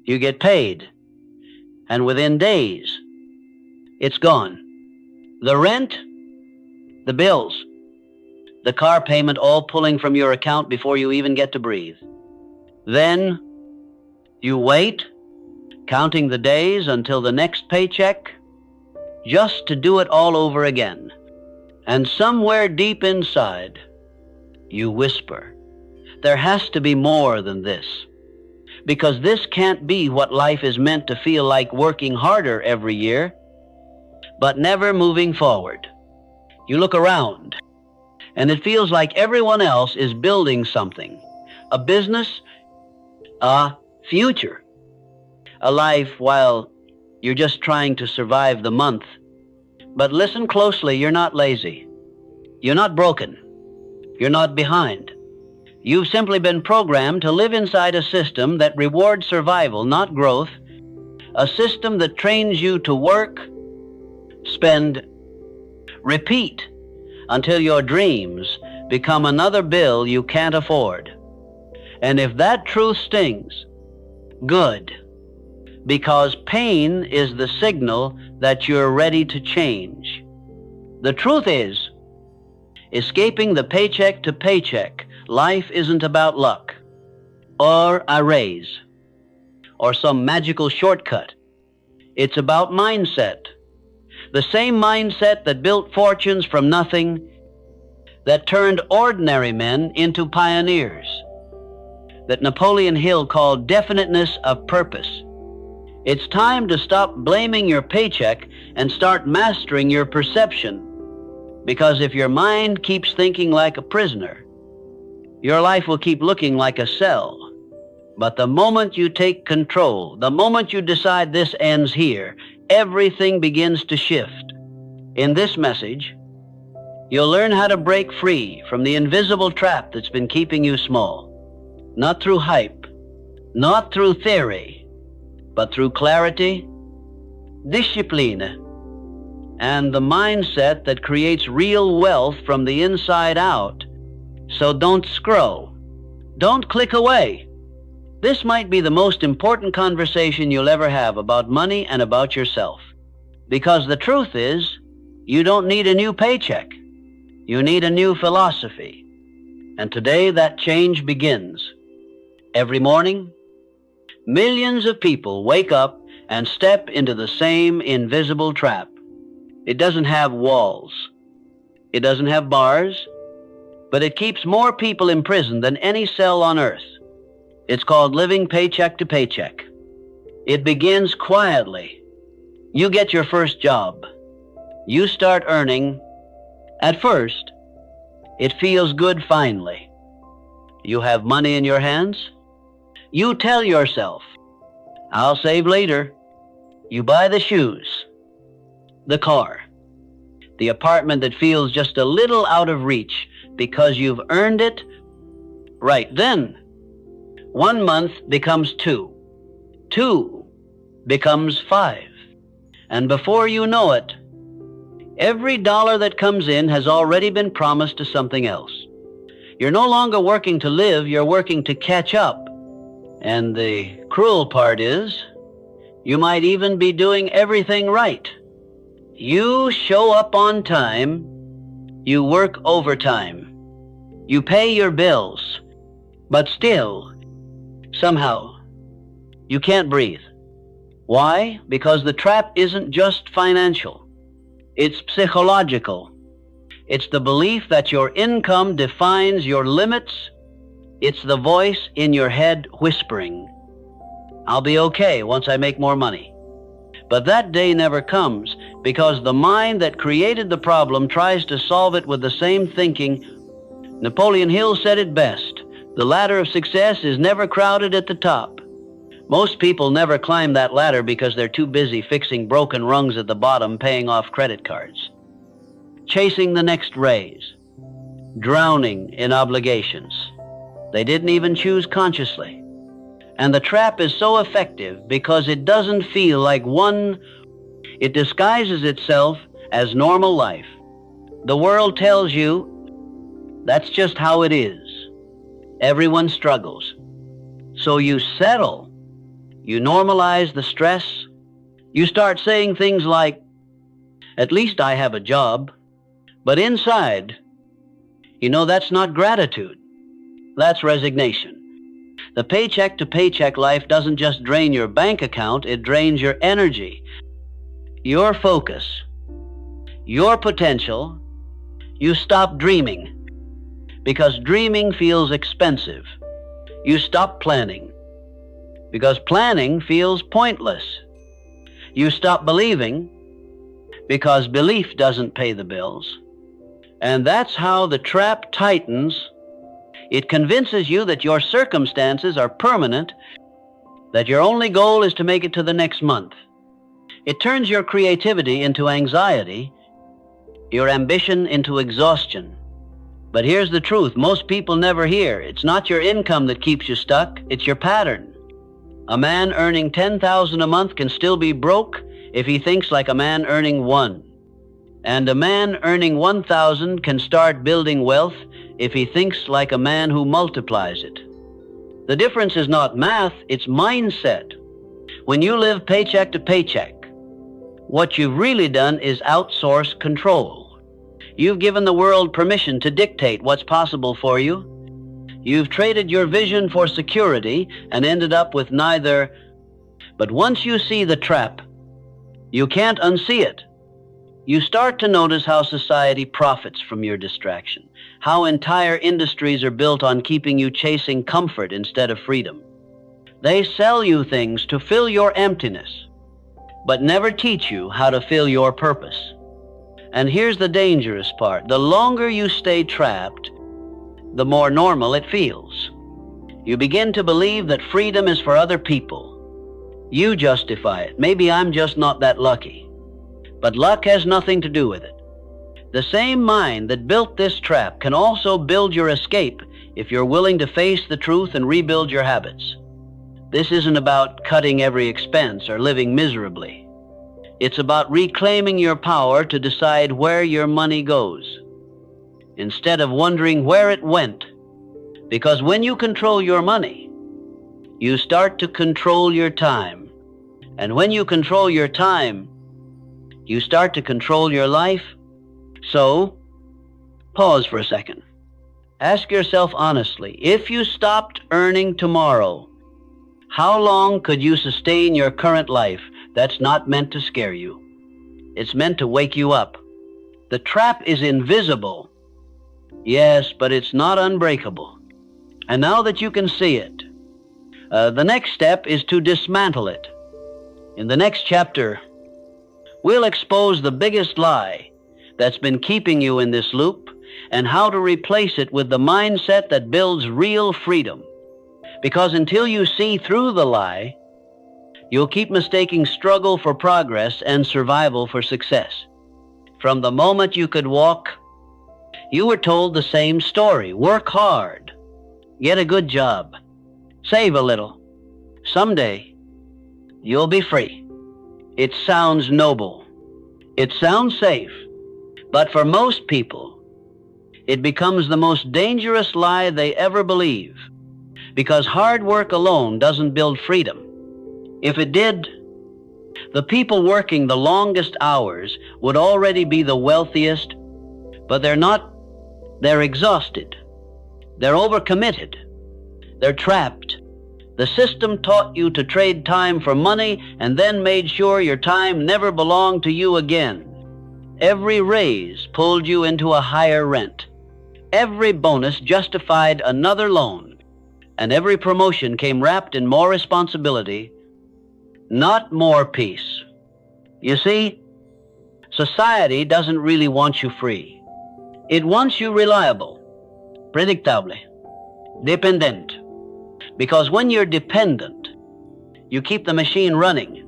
You get paid, and within days, it's gone. The rent, the bills, the car payment all pulling from your account before you even get to breathe. Then you wait, counting the days until the next paycheck, just to do it all over again. And somewhere deep inside, you whisper, there has to be more than this. Because this can't be what life is meant to feel like, working harder every year, but never moving forward. You look around, and it feels like everyone else is building something, a business, a future, a life, while you're just trying to survive the month. But listen closely, you're not lazy. You're not broken. You're not behind. You've simply been programmed to live inside a system that rewards survival, not growth, a system that trains you to work, spend, repeat, until your dreams become another bill you can't afford. And if that truth stings, good, because pain is the signal that you're ready to change. The truth is, escaping the paycheck to paycheck life isn't about luck, or a raise, or some magical shortcut. It's about mindset. The same mindset that built fortunes from nothing, that turned ordinary men into pioneers, that Napoleon Hill called definiteness of purpose. It's time to stop blaming your paycheck and start mastering your perception. Because if your mind keeps thinking like a prisoner, your life will keep looking like a cell. But the moment you take control, the moment you decide this ends here, everything begins to shift. In this message, you'll learn how to break free from the invisible trap that's been keeping you small. Not through hype, not through theory, but through clarity, discipline, and the mindset that creates real wealth from the inside out. So don't scroll. Don't click away. This might be the most important conversation you'll ever have about money and about yourself. Because the truth is, you don't need a new paycheck. You need a new philosophy. And today that change begins. Every morning, millions of people wake up and step into the same invisible trap. It doesn't have walls. It doesn't have bars, but it keeps more people imprisoned than any cell on earth. It's called living paycheck to paycheck. It begins quietly. You get your first job. You start earning. At first, it feels good finally. You have money in your hands. You tell yourself, I'll save later. You buy the shoes, the car, the apartment that feels just a little out of reach because you've earned it. Right then, 1 month becomes 2. 2 becomes 5. And before you know it, every dollar that comes in has already been promised to something else. You're no longer working to live, you're working to catch up. And the cruel part is, you might even be doing everything right. You show up on time, you work overtime, you pay your bills, but still, somehow, you can't breathe. Why? Because the trap isn't just financial. It's psychological. It's the belief that your income defines your limits. It's the voice in your head whispering, I'll be okay once I make more money. But that day never comes because the mind that created the problem tries to solve it with the same thinking. Napoleon Hill said it best, the ladder of success is never crowded at the top. Most people never climb that ladder because they're too busy fixing broken rungs at the bottom, paying off credit cards, chasing the next raise, drowning in obligations they didn't even choose consciously. And the trap is so effective because it doesn't feel like one. It disguises itself as normal life. The world tells you that's just how it is. Everyone struggles. So you settle. You normalize the stress. You start saying things like, "At least I have a job." But inside, you know that's not gratitude. That's resignation. The paycheck-to-paycheck life doesn't just drain your bank account, it drains your energy, your focus, your potential. You stop dreaming because dreaming feels expensive. You stop planning because planning feels pointless. You stop believing because belief doesn't pay the bills. And that's how the trap tightens. It convinces you that your circumstances are permanent, that your only goal is to make it to the next month. It turns your creativity into anxiety, your ambition into exhaustion. But here's the truth most people never hear. It's not your income that keeps you stuck, it's your pattern. A man earning $10,000 a month can still be broke if he thinks like a man earning $1. And a man earning $1,000 can start building wealth if he thinks like a man who multiplies it. The difference is not math, it's mindset. When you live paycheck to paycheck, what you've really done is outsource control. You've given the world permission to dictate what's possible for you. You've traded your vision for security and ended up with neither. But once you see the trap, you can't unsee it. You start to notice how society profits from your distraction, how entire industries are built on keeping you chasing comfort instead of freedom. They sell you things to fill your emptiness, but never teach you how to fill your purpose. And here's the dangerous part. The longer you stay trapped, the more normal it feels. You begin to believe that freedom is for other people. You justify it. Maybe I'm just not that lucky. But luck has nothing to do with it. The same mind that built this trap can also build your escape if you're willing to face the truth and rebuild your habits. This isn't about cutting every expense or living miserably. It's about reclaiming your power to decide where your money goes, instead of wondering where it went. Because when you control your money, you start to control your time. And when you control your time, you start to control your life. So, pause for a second. Ask yourself honestly, if you stopped earning tomorrow, how long could you sustain your current life? That's not meant to scare you. It's meant to wake you up. The trap is invisible. Yes, but it's not unbreakable. And now that you can see it, the next step is to dismantle it. In the next chapter, we'll expose the biggest lie that's been keeping you in this loop and how to replace it with the mindset that builds real freedom. Because until you see through the lie, you'll keep mistaking struggle for progress and survival for success. From the moment you could walk, you were told the same story. Work hard, get a good job, save a little. Someday, you'll be free. It sounds noble. It sounds safe. But for most people, it becomes the most dangerous lie they ever believe. Because hard work alone doesn't build freedom. If it did, the people working the longest hours would already be the wealthiest, but they're not. They're exhausted. They're overcommitted. They're trapped. The system taught you to trade time for money and then made sure your time never belonged to you again. Every raise pulled you into a higher rent. Every bonus justified another loan. And every promotion came wrapped in more responsibility, not more peace. You see, society doesn't really want you free. It wants you reliable, predictable, dependent. Because when you're dependent, you keep the machine running.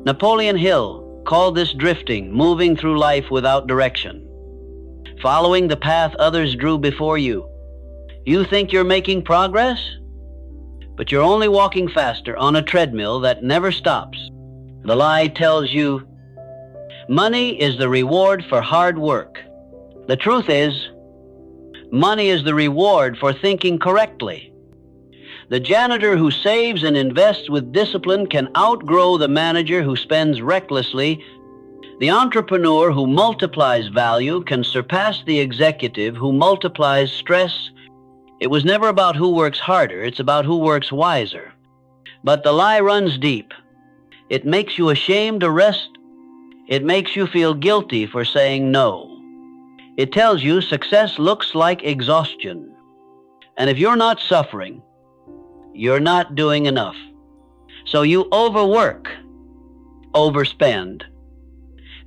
Napoleon Hill called this drifting, moving through life without direction, following the path others drew before you. You think you're making progress, but you're only walking faster on a treadmill that never stops. The lie tells you money is the reward for hard work. The truth is, money is the reward for thinking correctly. The janitor who saves and invests with discipline can outgrow the manager who spends recklessly. The entrepreneur who multiplies value can surpass the executive who multiplies stress. It was never about who works harder, it's about who works wiser. But the lie runs deep. It makes you ashamed to rest. It makes you feel guilty for saying no. It tells you success looks like exhaustion. And if you're not suffering, you're not doing enough. So you overwork, overspend,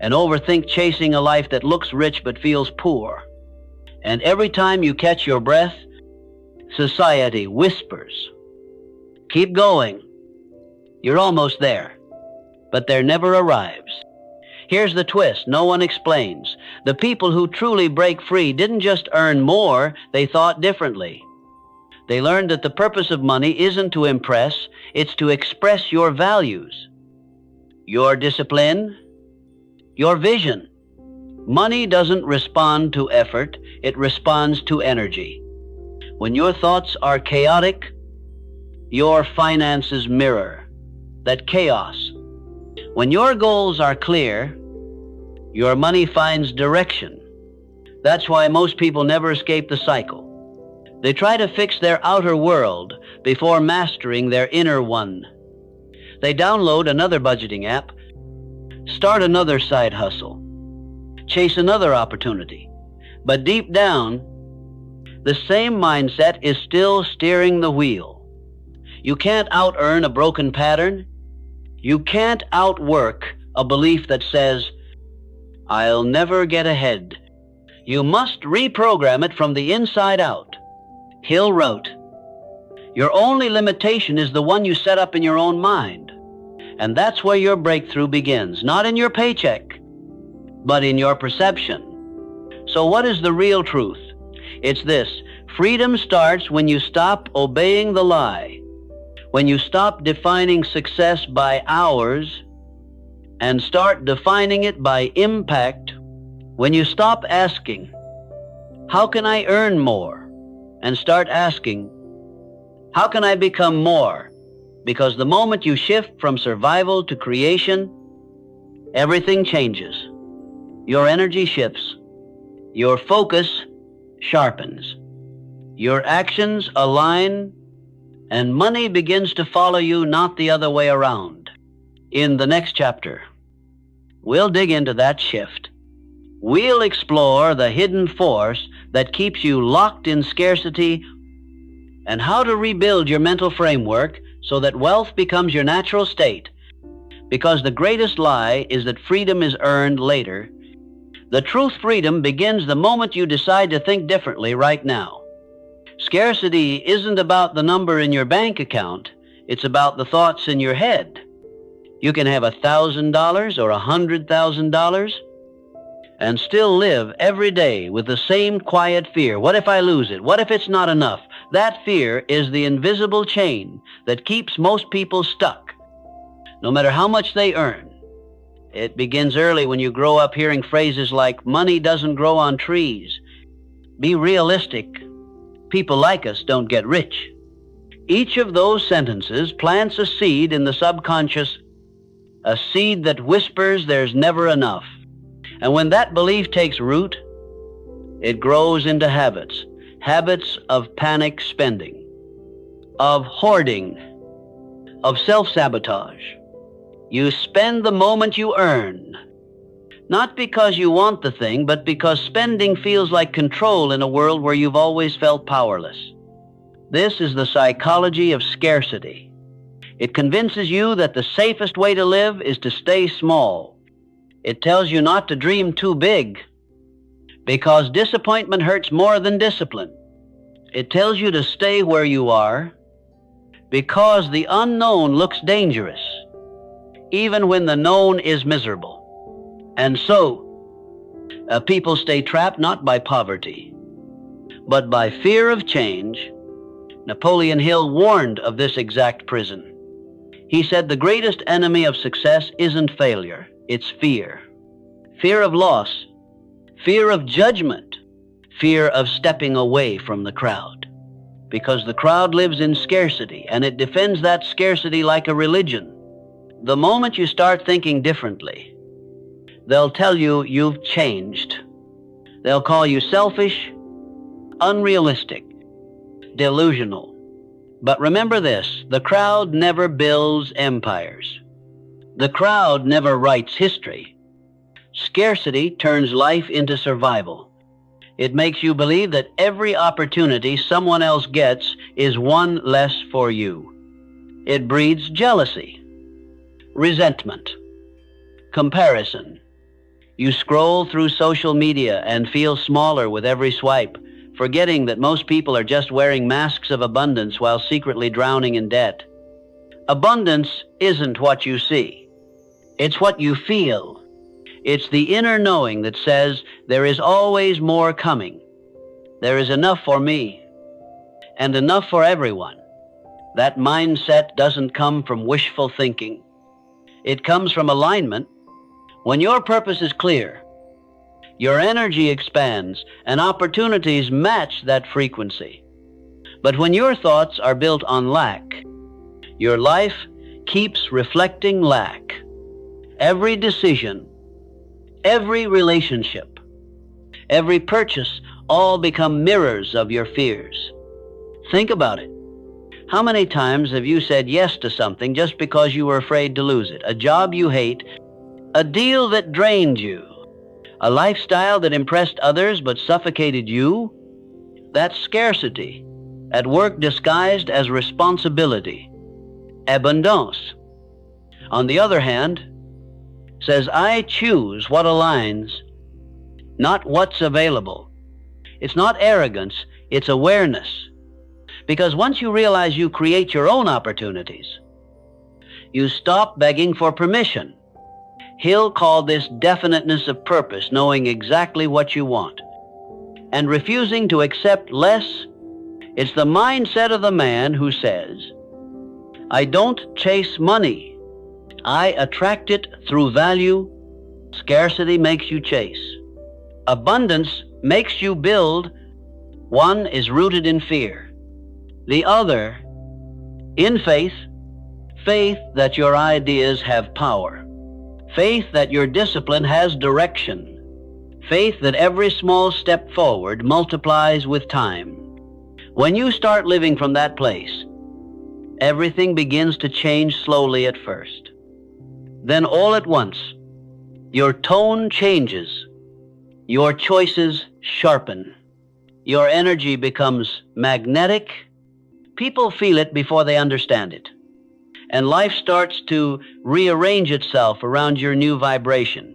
and overthink chasing a life that looks rich but feels poor. And every time you catch your breath, society whispers, "Keep going. You're almost there." But there never arrives. Here's the twist no one explains. The people who truly break free didn't just earn more, they thought differently. They learned that the purpose of money isn't to impress, it's to express your values, your discipline, your vision. Money doesn't respond to effort, it responds to energy. When your thoughts are chaotic, your finances mirror that chaos. When your goals are clear, your money finds direction. That's why most people never escape the cycle. They try to fix their outer world before mastering their inner one. They download another budgeting app, start another side hustle, chase another opportunity. But deep down, the same mindset is still steering the wheel. You can't out-earn a broken pattern. You can't outwork a belief that says, "I'll never get ahead." You must reprogram it from the inside out. Hill wrote, "Your only limitation is the one you set up in your own mind." And that's where your breakthrough begins, not in your paycheck, but in your perception. So what is the real truth? It's this: freedom starts when you stop obeying the lie, when you stop defining success by hours and start defining it by impact, when you stop asking, "How can I earn more?" and start asking, "How can I become more?" Because the moment you shift from survival to creation, everything changes. Your energy shifts. Your focus sharpens. Your actions align, and money begins to follow you, not the other way around. In the next chapter, we'll dig into that shift. We'll explore the hidden force that keeps you locked in scarcity and how to rebuild your mental framework so that wealth becomes your natural state. Because the greatest lie is that freedom is earned later. The truth freedom begins the moment you decide to think differently right now. Scarcity isn't about the number in your bank account, it's about the thoughts in your head. You can have $1,000 or $100,000 and still live every day with the same quiet fear. What if I lose it? What if it's not enough? That fear is the invisible chain that keeps most people stuck, no matter how much they earn. It begins early when you grow up hearing phrases like, "Money doesn't grow on trees." Be realistic. People like us don't get rich. Each of those sentences plants a seed in the subconscious, a seed that whispers there's never enough. And when that belief takes root, it grows into habits. Habits of panic spending, of hoarding, of self-sabotage. You spend the moment you earn, not because you want the thing, but because spending feels like control in a world where you've always felt powerless. This is the psychology of scarcity. It convinces you that the safest way to live is to stay small. It tells you not to dream too big, because disappointment hurts more than discipline. It tells you to stay where you are, because the unknown looks dangerous, even when the known is miserable. And so, people stay trapped not by poverty, but by fear of change. Napoleon Hill warned of this exact prison. He said the greatest enemy of success isn't failure, it's fear. Fear of loss, fear of judgment, fear of stepping away from the crowd. because the crowd lives in scarcity and it defends that scarcity like a religion. The moment you start thinking differently, they'll tell you you've changed. They'll call you selfish, unrealistic, delusional. But remember this, the crowd never builds empires. The crowd never writes history. Scarcity turns life into survival. It makes you believe that every opportunity someone else gets is one less for you. It breeds jealousy, resentment, comparison. You scroll through social media and feel smaller with every swipe, forgetting that most people are just wearing masks of abundance while secretly drowning in debt. Abundance isn't what you see. It's what you feel. It's the inner knowing that says there is always more coming. There is enough for me and enough for everyone. That mindset doesn't come from wishful thinking. It comes from alignment. When your purpose is clear, your energy expands and opportunities match that frequency. But when your thoughts are built on lack, your life keeps reflecting lack. Every decision, every relationship, every purchase, all become mirrors of your fears. Think about it. How many times have you said yes to something just because you were afraid to lose it? A job you hate, a deal that drained you, a lifestyle that impressed others but suffocated you? That's scarcity, at work disguised as responsibility. Abundance, on the other hand, says I choose what aligns, not what's available. It's not arrogance, it's awareness. Because once you realize you create your own opportunities, you stop begging for permission. Hill called this definiteness of purpose, knowing exactly what you want, and refusing to accept less. It's the mindset of the man who says, I don't chase money. I attract it through value. Scarcity makes you chase. Abundance makes you build. One is rooted in fear. The other, in faith. Faith that your ideas have power. Faith that your discipline has direction. Faith that every small step forward multiplies with time. When you start living from that place, everything begins to change slowly at first. Then all at once, your tone changes. Your choices sharpen. Your energy becomes magnetic. People feel it before they understand it. And life starts to rearrange itself around your new vibration.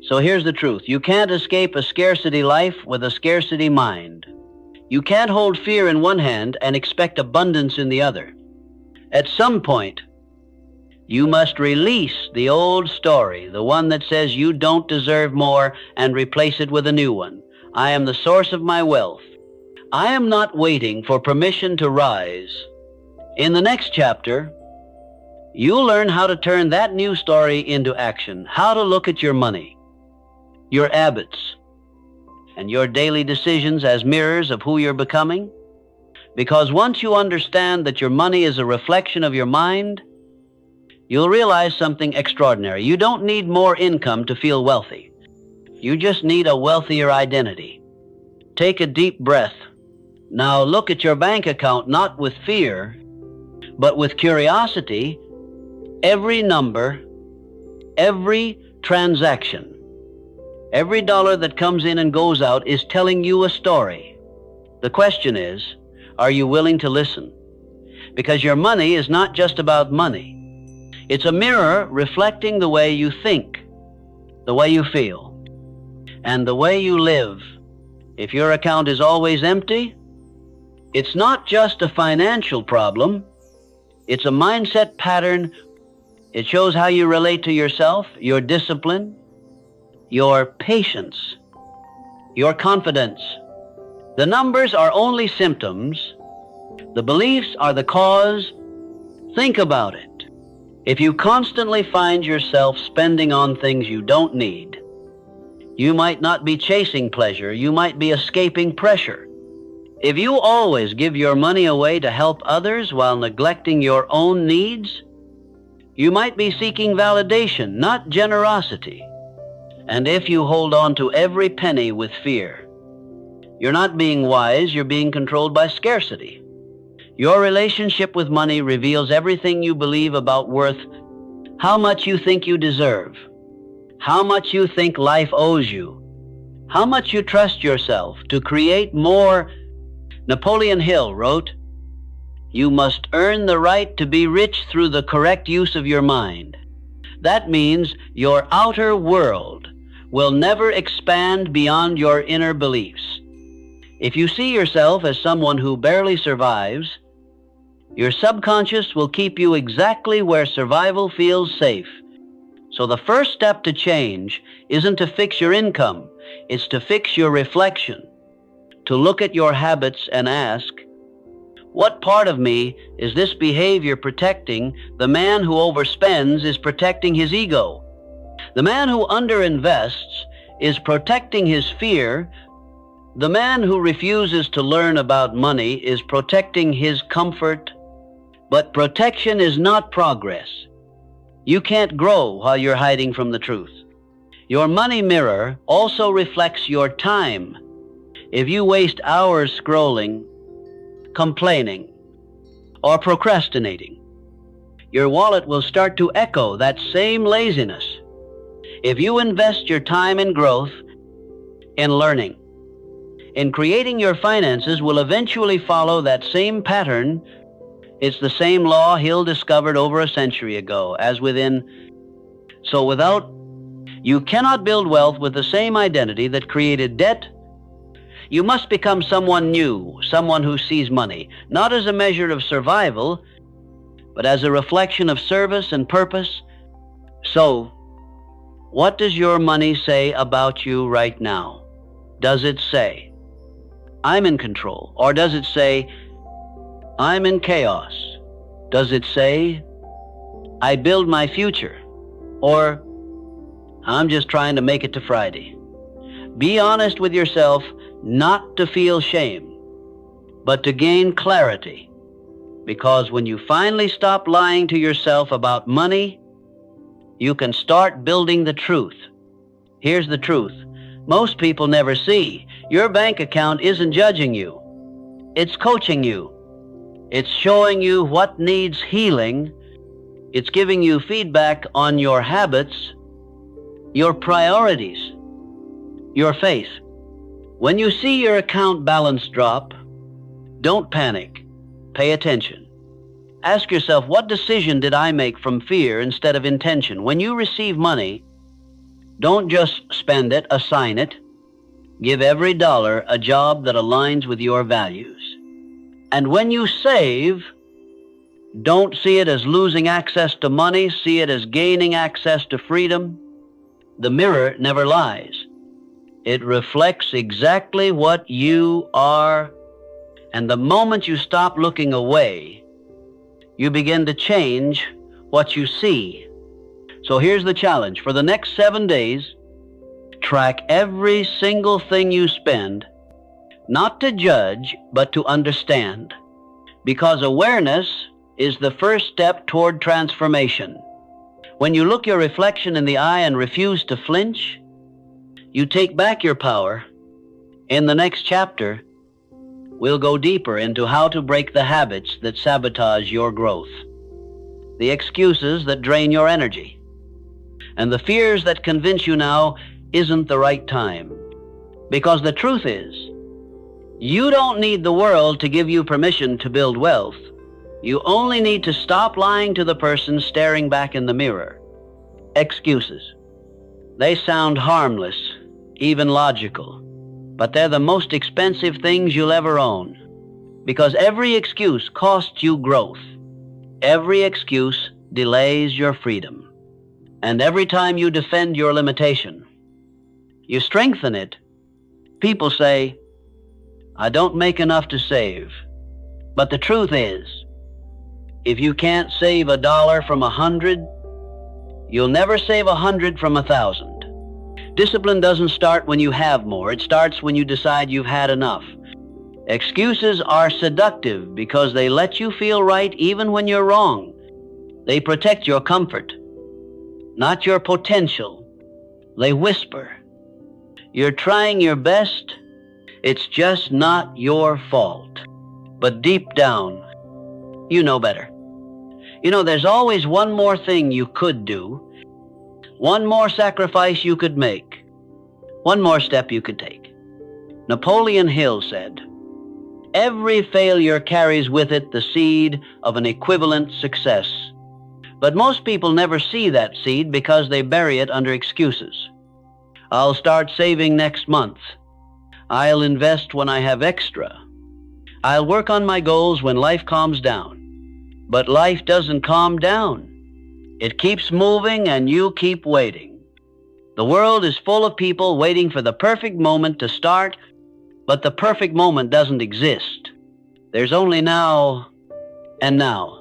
So here's the truth. You can't escape a scarcity life with a scarcity mind. You can't hold fear in one hand and expect abundance in the other. At some point, you must release the old story, the one that says you don't deserve more, and replace it with a new one. I am the source of my wealth. I am not waiting for permission to rise. In the next chapter, you'll learn how to turn that new story into action, how to look at your money, your habits, and your daily decisions as mirrors of who you're becoming. Because once you understand that your money is a reflection of your mind, you'll realize something extraordinary. You don't need more income to feel wealthy. You just need a wealthier identity. Take a deep breath. Now look at your bank account not with fear, but with curiosity. Every number, every transaction, every dollar that comes in and goes out is telling you a story. The question is, are you willing to listen? Because your money is not just about money. It's a mirror reflecting the way you think, the way you feel, and the way you live. If your account is always empty, it's not just a financial problem. It's a mindset pattern. It shows how you relate to yourself, your discipline, your patience, your confidence. The numbers are only symptoms. The beliefs are the cause. Think about it. If you constantly find yourself spending on things you don't need, you might not be chasing pleasure, you might be escaping pressure. If you always give your money away to help others while neglecting your own needs, you might be seeking validation, not generosity. And if you hold on to every penny with fear, you're not being wise, you're being controlled by scarcity. Your relationship with money reveals everything you believe about worth, how much you think you deserve, how much you think life owes you, how much you trust yourself to create more. Napoleon Hill wrote, "You must earn the right to be rich through the correct use of your mind." That means your outer world will never expand beyond your inner beliefs. If you see yourself as someone who barely survives, your subconscious will keep you exactly where survival feels safe. So the first step to change isn't to fix your income, it's to fix your reflection, to look at your habits and ask, what part of me is this behavior protecting? The man who overspends is protecting his ego. The man who underinvests is protecting his fear. The man who refuses to learn about money is protecting his comfort. But protection is not progress. You can't grow while you're hiding from the truth. Your money mirror also reflects your time. If you waste hours scrolling, complaining, or procrastinating, your wallet will start to echo that same laziness. If you invest your time in growth, in learning, in creating, your finances will eventually follow that same pattern. It's the same law Hill discovered over a century ago, as within. So you cannot build wealth with the same identity that created debt. You must become someone new, someone who sees money, not as a measure of survival, but as a reflection of service and purpose. So, what does your money say about you right now? Does it say, I'm in control? Or does it say, I'm in chaos? Does it say, I build my future? Or, I'm just trying to make it to Friday? Be honest with yourself, not to feel shame, but to gain clarity. Because when you finally stop lying to yourself about money, you can start building the truth. Here's the truth. Most people never see. Your bank account isn't judging you. It's coaching you. It's showing you what needs healing. It's giving you feedback on your habits, your priorities, your faith. When you see your account balance drop, don't panic. Pay attention. Ask yourself, what decision did I make from fear instead of intention? When you receive money, don't just spend it, assign it. Give every dollar a job that aligns with your values. And when you save, don't see it as losing access to money, see it as gaining access to freedom. The mirror never lies. It reflects exactly what you are, and the moment you stop looking away, you begin to change what you see. So here's the challenge. For the next 7 days, track every single thing you spend, not to judge, but to understand. Because awareness is the first step toward transformation. When you look your reflection in the eye and refuse to flinch, you take back your power. In the next chapter, we'll go deeper into how to break the habits that sabotage your growth, the excuses that drain your energy, and the fears that convince you now isn't the right time. Because the truth is, you don't need the world to give you permission to build wealth. You only need to stop lying to the person staring back in the mirror. Excuses. They sound harmless, even logical, but they're the most expensive things you'll ever own. Because every excuse costs you growth. Every excuse delays your freedom. And every time you defend your limitation, you strengthen it. People say, I don't make enough to save. But the truth is, if you can't save $1 from 100, you'll never save 100 from 1,000. Discipline doesn't start when you have more. It starts when you decide you've had enough. Excuses are seductive because they let you feel right even when you're wrong. They protect your comfort, not your potential. They whisper, "You're trying your best. It's just not your fault." But deep down, you know better. You know, there's always one more thing you could do, one more sacrifice you could make, one more step you could take. Napoleon Hill said, "Every failure carries with it the seed of an equivalent success." But most people never see that seed because they bury it under excuses. "I'll start saving next month. I'll invest when I have extra. I'll work on my goals when life calms down." But life doesn't calm down. It keeps moving and you keep waiting. The world is full of people waiting for the perfect moment to start, but the perfect moment doesn't exist. There's only now and now.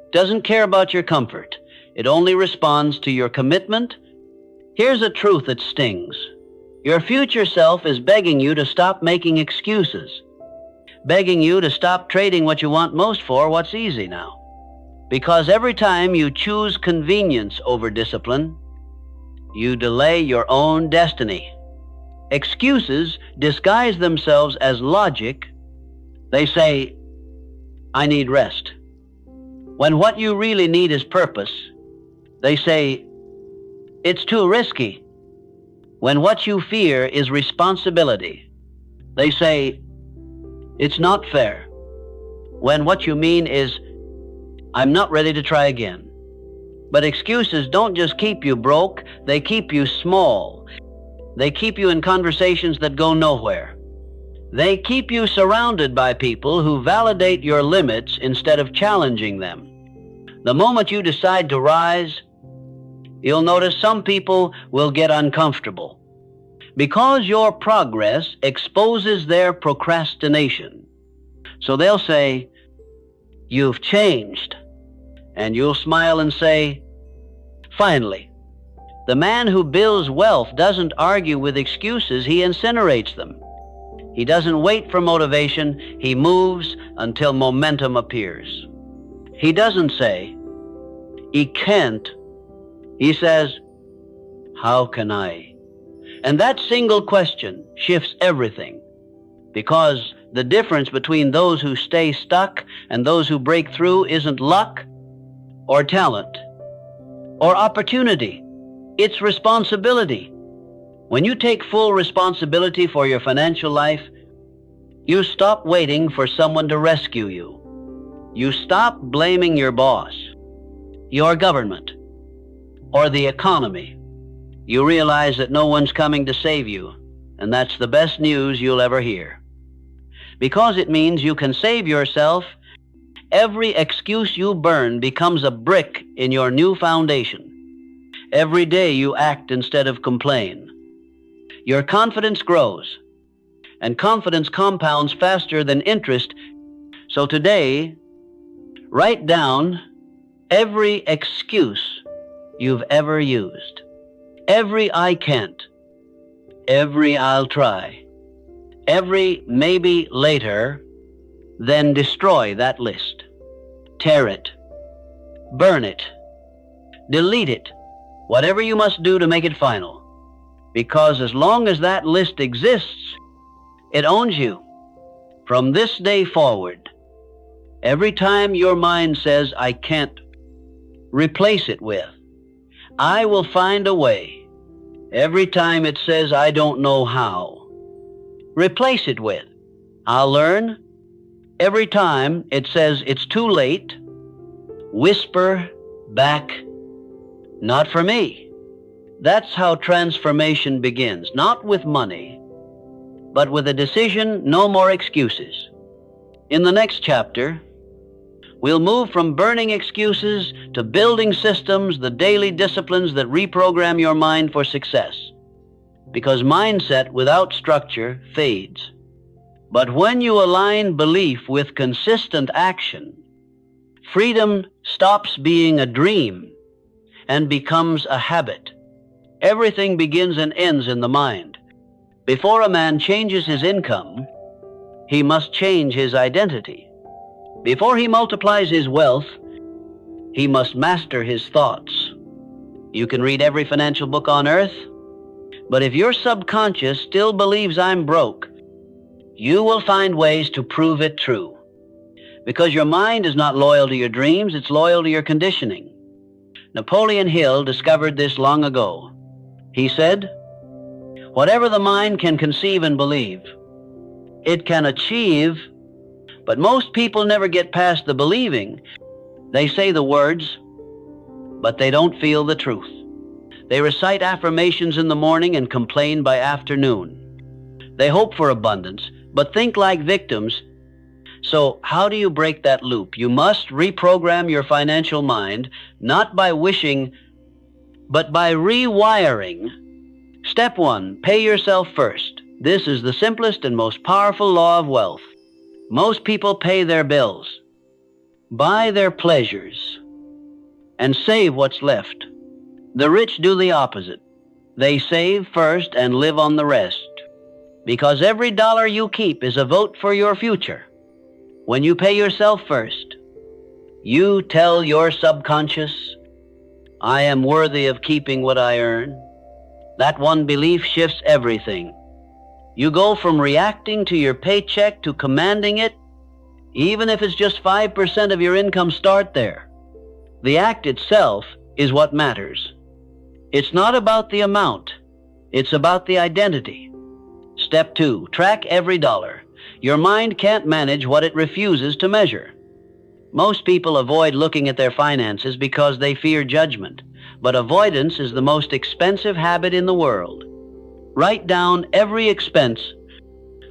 It doesn't care about your comfort. It only responds to your commitment. Here's a truth that stings. Your future self is begging you to stop making excuses, begging you to stop trading what you want most for what's easy now. Because every time you choose convenience over discipline, you delay your own destiny. Excuses disguise themselves as logic. They say, "I need rest." When what you really need is purpose, they say, "It's too risky." When what you fear is responsibility, they say, "It's not fair." When what you mean is, "I'm not ready to try again." But excuses don't just keep you broke, they keep you small. They keep you in conversations that go nowhere. They keep you surrounded by people who validate your limits instead of challenging them. The moment you decide to rise, you'll notice some people will get uncomfortable because your progress exposes their procrastination. So they'll say, "You've changed." And you'll smile and say, "Finally." The man who builds wealth doesn't argue with excuses, he incinerates them. He doesn't wait for motivation, he moves until momentum appears. He doesn't say, "He can't." He says, "How can I?" And that single question shifts everything, because the difference between those who stay stuck and those who break through isn't luck or talent or opportunity. It's responsibility. When you take full responsibility for your financial life, you stop waiting for someone to rescue you. You stop blaming your boss, your government, or the economy. You realize that no one's coming to save you, and that's the best news you'll ever hear. Because it means you can save yourself. Every excuse you burn becomes a brick in your new foundation. Every day you act instead of complain. Your confidence grows, and confidence compounds faster than interest. So today, write down every excuse you've ever used. Every "I can't." Every "I'll try." Every "maybe later." Then destroy that list. Tear it. Burn it. Delete it. Whatever you must do to make it final. Because as long as that list exists, it owns you. From this day forward, every time your mind says, "I can't," replace it with, "I will find a way." Every time it says, "I don't know how," replace it with, "I'll learn." Every time it says, "It's too late," whisper back, "Not for me." That's how transformation begins, not with money, but with a decision, no more excuses. In the next chapter, we'll move from burning excuses to building systems, the daily disciplines that reprogram your mind for success. Because mindset without structure fades. But when you align belief with consistent action, freedom stops being a dream and becomes a habit. Everything begins and ends in the mind. Before a man changes his income, he must change his identity. Before he multiplies his wealth, he must master his thoughts. You can read every financial book on earth, but if your subconscious still believes I'm broke, you will find ways to prove it true. Because your mind is not loyal to your dreams, it's loyal to your conditioning. Napoleon Hill discovered this long ago. He said, "Whatever the mind can conceive and believe, it can achieve," but most people never get past the believing. They say the words, but they don't feel the truth. They recite affirmations in the morning and complain by afternoon. They hope for abundance, but think like victims. So how do you break that loop? You must reprogram your financial mind, not by wishing, but by rewiring. Step 1, pay yourself first. This is the simplest and most powerful law of wealth. Most people pay their bills, buy their pleasures, and save what's left. The rich do the opposite. They save first and live on the rest. Because every dollar you keep is a vote for your future. When you pay yourself first, you tell your subconscious, I am worthy of keeping what I earn. That one belief shifts everything. You go from reacting to your paycheck to commanding it. Even if it's just 5% of your income, start there. The act itself is what matters. It's not about the amount. It's about the identity. Step 2, track every dollar. Your mind can't manage what it refuses to measure. Most people avoid looking at their finances because they fear judgment, but avoidance is the most expensive habit in the world. Write down every expense.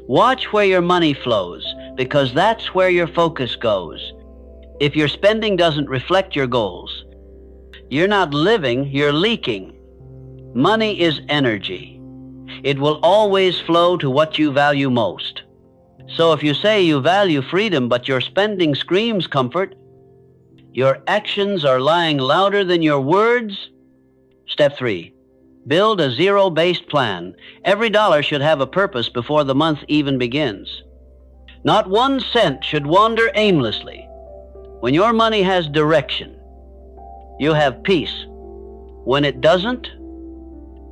Watch where your money flows, because that's where your focus goes. If your spending doesn't reflect your goals, you're not living, you're leaking. Money is energy. It will always flow to what you value most. So if you say you value freedom, but your spending screams comfort, your actions are lying louder than your words. Step 3, build a zero-based plan. Every dollar should have a purpose before the month even begins. Not 1 cent should wander aimlessly. When your money has direction, you have peace. When it doesn't,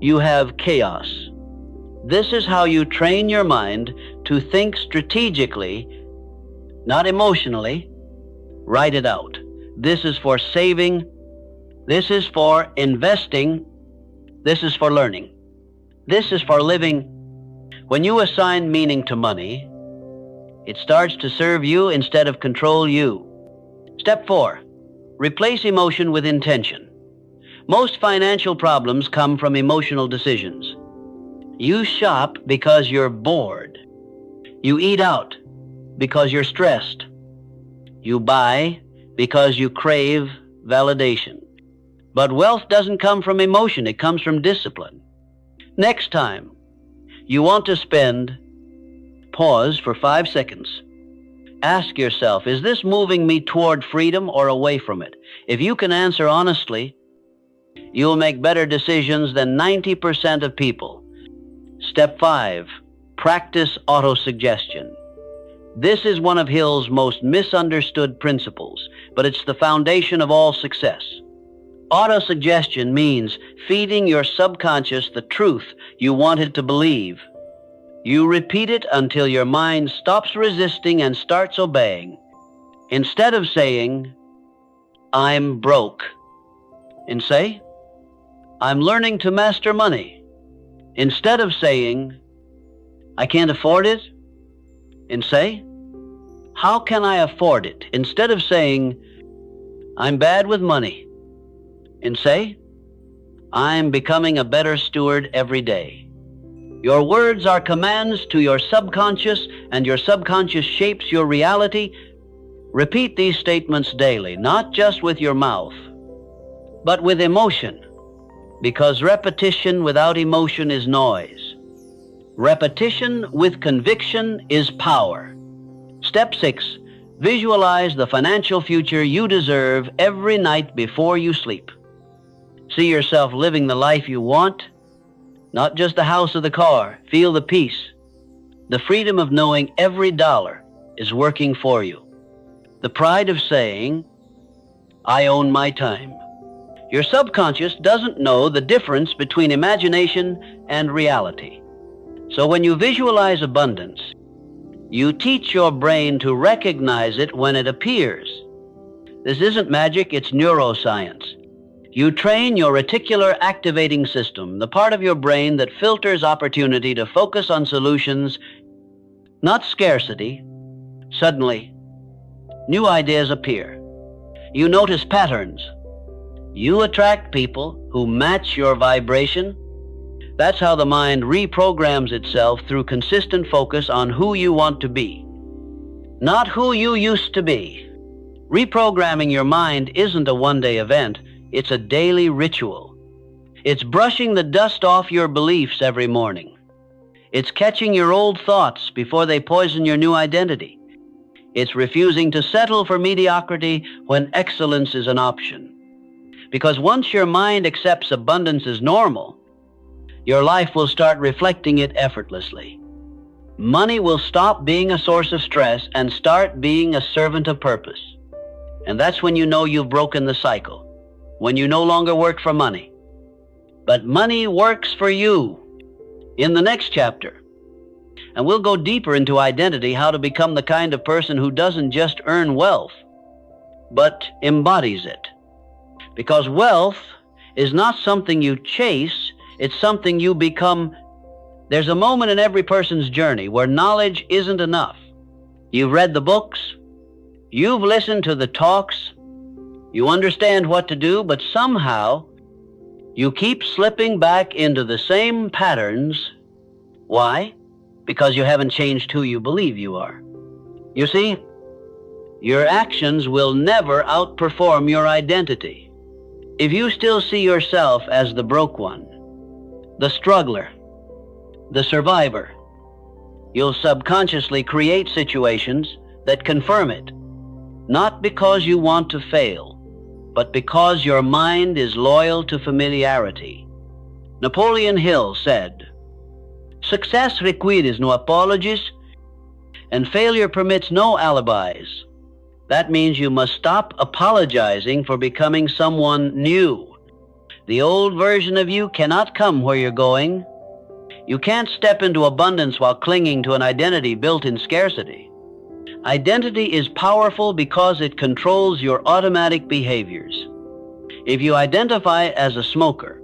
you have chaos. This is how you train your mind to think strategically, not emotionally. Write it out. This is for saving. This is for investing. This is for learning. This is for living. When you assign meaning to money, it starts to serve you instead of control you. Step 4, replace emotion with intention. Most financial problems come from emotional decisions. You shop because you're bored. You eat out because you're stressed. You buy because you crave validation. But wealth doesn't come from emotion, it comes from discipline. Next time you want to spend, pause for 5 seconds. Ask yourself, is this moving me toward freedom or away from it? If you can answer honestly, you'll make better decisions than 90% of people. Step 5, practice autosuggestion. This is one of Hill's most misunderstood principles, but it's the foundation of all success. Autosuggestion means feeding your subconscious the truth you want it to believe. You repeat it until your mind stops resisting and starts obeying. Instead of saying, I'm broke, and say, I'm learning to master money. Instead of saying, I can't afford it, and say, how can I afford it? Instead of saying, I'm bad with money, and say, I'm becoming a better steward every day. Your words are commands to your subconscious, and your subconscious shapes your reality. Repeat these statements daily, not just with your mouth, but with emotion, because repetition without emotion is noise. Repetition with conviction is power. Step 6, visualize the financial future you deserve every night before you sleep. See yourself living the life you want, not just the house or the car. Feel the peace, The freedom of knowing every dollar is working for you. The pride of saying, I own my time. Your subconscious doesn't know the difference between imagination and reality. So when you visualize abundance, you teach your brain to recognize it when it appears. This isn't magic, it's neuroscience. You train your reticular activating system, the part of your brain that filters opportunity, to focus on solutions, not scarcity. Suddenly, new ideas appear. You notice patterns. You attract people who match your vibration. That's how the mind reprograms itself, through consistent focus on who you want to be, not who you used to be. Reprogramming your mind isn't a one-day event, it's a daily ritual. It's brushing the dust off your beliefs every morning. It's catching your old thoughts before they poison your new identity. It's refusing to settle for mediocrity when excellence is an option. Because once your mind accepts abundance as normal, your life will start reflecting it effortlessly. Money will stop being a source of stress and start being a servant of purpose. And that's when you know you've broken the cycle, when you no longer work for money, but money works for you. In the next chapter, and we'll go deeper into identity, how to become the kind of person who doesn't just earn wealth, but embodies it. Because wealth is not something you chase, it's something you become. There's a moment in every person's journey where knowledge isn't enough. You've read the books, you've listened to the talks, you understand what to do, but somehow you keep slipping back into the same patterns. Why? Because you haven't changed who you believe you are. You see, your actions will never outperform your identity. If you still see yourself as the broke one, the struggler, the survivor, you'll subconsciously create situations that confirm it, not because you want to fail, but because your mind is loyal to familiarity. Napoleon Hill said, "Success requires no apologies, and failure permits no alibis." That means you must stop apologizing for becoming someone new. The old version of you cannot come where you're going. You can't step into abundance while clinging to an identity built in scarcity. Identity is powerful because it controls your automatic behaviors. If you identify as a smoker,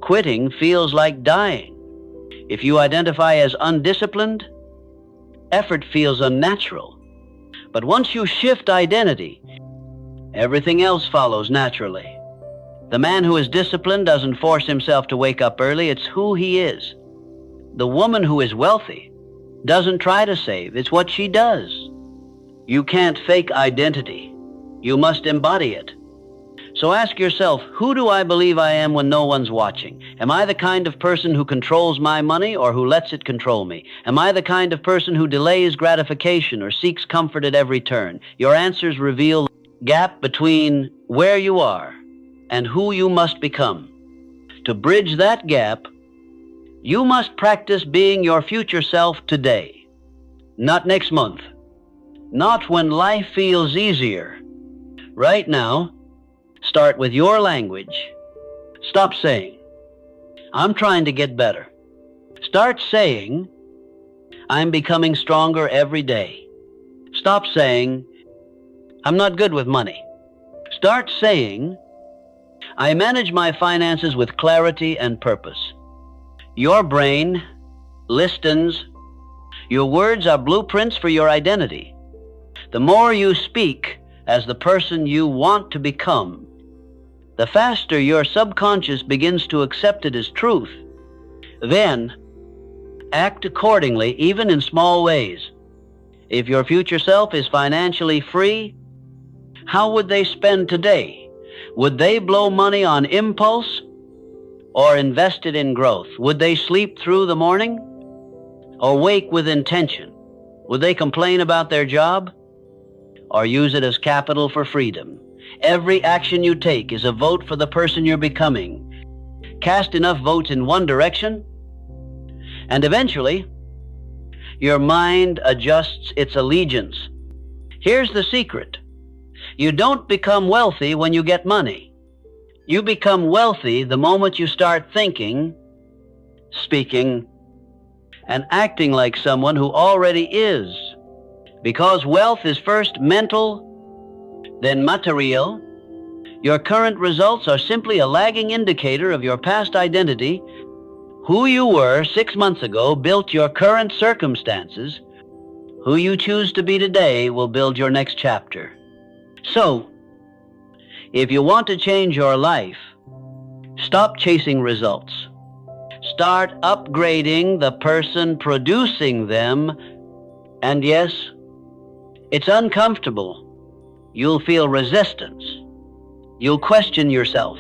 quitting feels like dying. If you identify as undisciplined, effort feels unnatural. But once you shift identity, everything else follows naturally. The man who is disciplined doesn't force himself to wake up early, it's who he is. The woman who is wealthy doesn't try to save, it's what she does. You can't fake identity, you must embody it. So ask yourself, who do I believe I am when no one's watching? Am I the kind of person who controls my money or who lets it control me? Am I the kind of person who delays gratification or seeks comfort at every turn? Your answers reveal the gap between where you are and who you must become. To bridge that gap, you must practice being your future self today, not next month, not when life feels easier. Right now, start with your language. Stop saying, "I'm trying to get better." Start saying, "I'm becoming stronger every day." Stop saying, "I'm not good with money." Start saying, "I manage my finances with clarity and purpose." Your brain listens. Your words are blueprints for your identity. The more you speak as the person you want to become, the faster your subconscious begins to accept it as truth. Then, act accordingly, even in small ways. If your future self is financially free, how would they spend today? Would they blow money on impulse or invest it in growth? Would they sleep through the morning or wake with intention? Would they complain about their job or use it as capital for freedom? Every action you take is a vote for the person you're becoming. Cast enough votes in one direction, and eventually, Your mind adjusts its allegiance. Here's the secret. You don't become wealthy when you get money. You become wealthy the moment you start thinking, speaking, and acting like someone who already is. Because wealth is first mental, then material, your current results are simply a lagging indicator of your past identity. Who you were 6 months ago built your current circumstances. Who you choose to be today will build your next chapter. So, if you want to change your life, stop chasing results. Start upgrading the person producing them. And yes, it's uncomfortable. You'll feel resistance. You'll question yourself.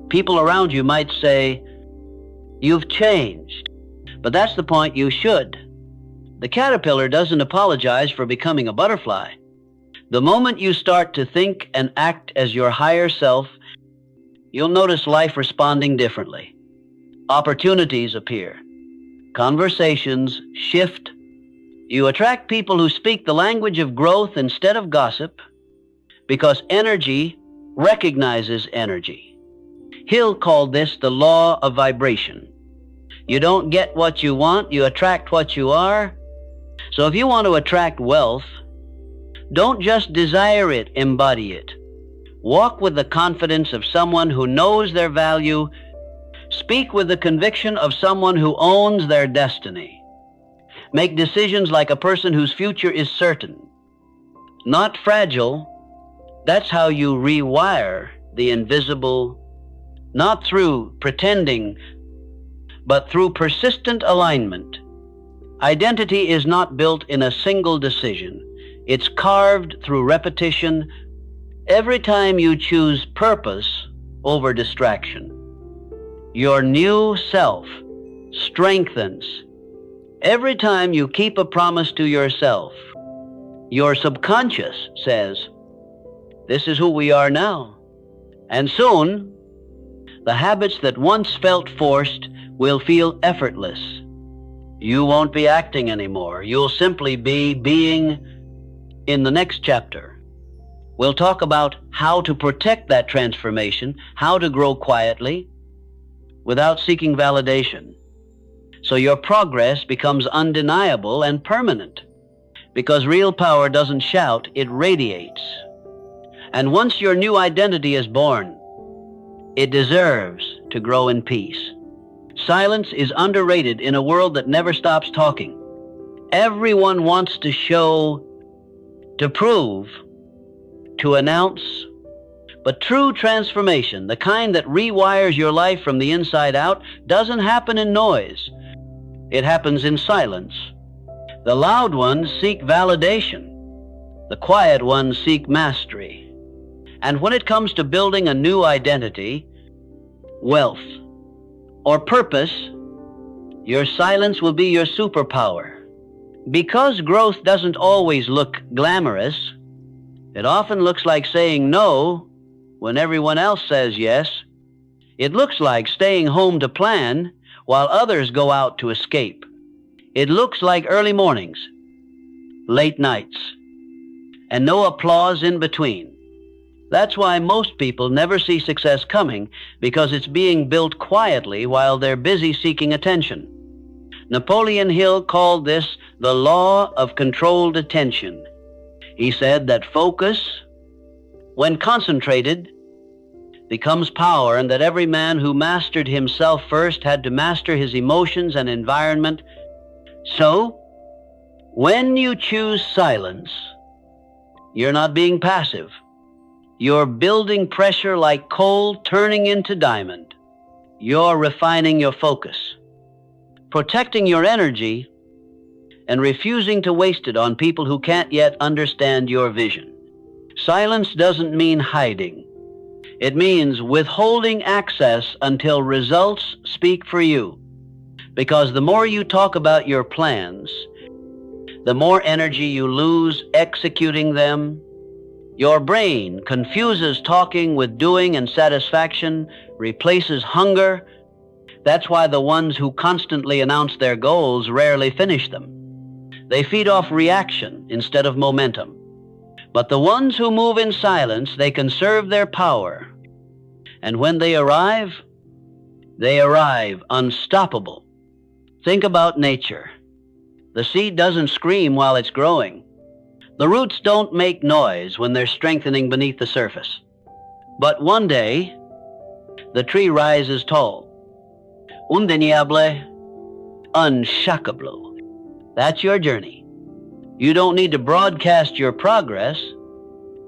People around you might say, "You've changed." But that's the point. You should. The caterpillar doesn't apologize for becoming a butterfly. The moment you start to think and act as your higher self, you'll notice life responding differently. Opportunities appear. Conversations shift. You attract people who speak the language of growth instead of gossip, because energy recognizes energy. Hill called this the law of vibration. You don't get what you want, you attract what you are. So if you want to attract wealth, don't just desire it, embody it. Walk with the confidence of someone who knows their value. Speak with the conviction of someone who owns their destiny. Make decisions like a person whose future is certain, not fragile. That's how you rewire the invisible, not through pretending, but through persistent alignment. Identity is not built in a single decision. It's carved through repetition. Every time you choose purpose over distraction, your new self strengthens. Every time you keep a promise to yourself, your subconscious says, "This is who we are now." And soon, the habits that once felt forced will feel effortless. You won't be acting anymore. You'll simply be being. In the next chapter, we'll talk about how to protect that transformation, how to grow quietly without seeking validation, so your progress becomes undeniable and permanent. Because real power doesn't shout, it radiates. And once your new identity is born, it deserves to grow in peace. Silence is underrated in a world that never stops talking. Everyone wants to show, to prove, to announce. But true transformation, the kind that rewires your life from the inside out, doesn't happen in noise. It happens in silence. The loud ones seek validation. The quiet ones seek mastery. And when it comes to building a new identity, wealth, or purpose, your silence will be your superpower. Because growth doesn't always look glamorous, it often looks like saying no when everyone else says yes. It looks like staying home to plan while others go out to escape. It looks like early mornings, late nights, and no applause in between. That's why most people never see success coming, because it's being built quietly while they're busy seeking attention. Napoleon Hill called this the law of controlled attention. He said that focus, when concentrated, becomes power, and that every man who mastered himself first had to master his emotions and environment. So, when you choose silence, you're not being passive. You're building pressure like coal turning into diamond. You're refining your focus, protecting your energy, and refusing to waste it on people who can't yet understand your vision. Silence doesn't mean hiding. It means withholding access until results speak for you. Because the more you talk about your plans, the more energy you lose executing them. Your brain confuses talking with doing, and satisfaction replaces hunger. That's why the ones who constantly announce their goals rarely finish them. They feed off reaction instead of momentum. But the ones who move in silence, they conserve their power. And when they arrive unstoppable. Think about nature. The seed doesn't scream while it's growing. The roots don't make noise when they're strengthening beneath the surface. But one day, the tree rises tall. Undeniable, unshakable. That's your journey. You don't need to broadcast your progress.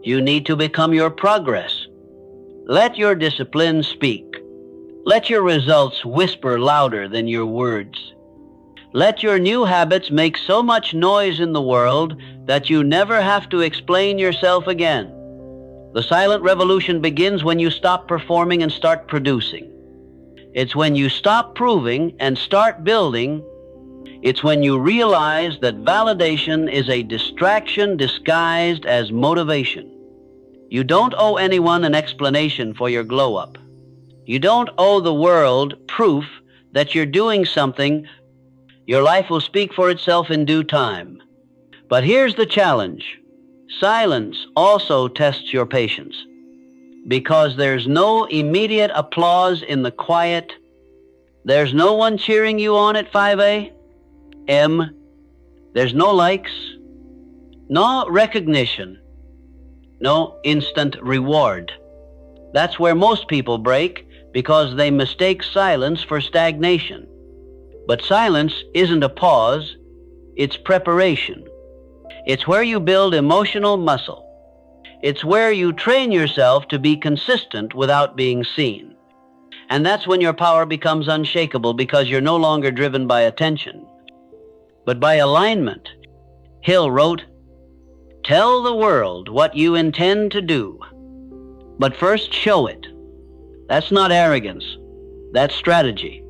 You need to become your progress. Let your discipline speak. Let your results whisper louder than your words. Let your new habits make so much noise in the world that you never have to explain yourself again. The silent revolution begins when you stop performing and start producing. It's when you stop proving and start building. It's when you realize that validation is a distraction disguised as motivation. You don't owe anyone an explanation for your glow-up. You don't owe the world proof that you're doing something. Your life will speak for itself in due time. But here's the challenge. Silence also tests your patience. Because there's no immediate applause in the quiet. There's no one cheering you on at 5 a.m. There's no likes, no recognition, no instant reward. That's where most people break, because they mistake silence for stagnation. But silence isn't a pause, it's preparation. It's where you build emotional muscle. It's where you train yourself to be consistent without being seen. And that's when your power becomes unshakable, because you're no longer driven by attention, but by alignment. Hill wrote, "Tell the world what you intend to do, but first show it." That's not arrogance. That's strategy.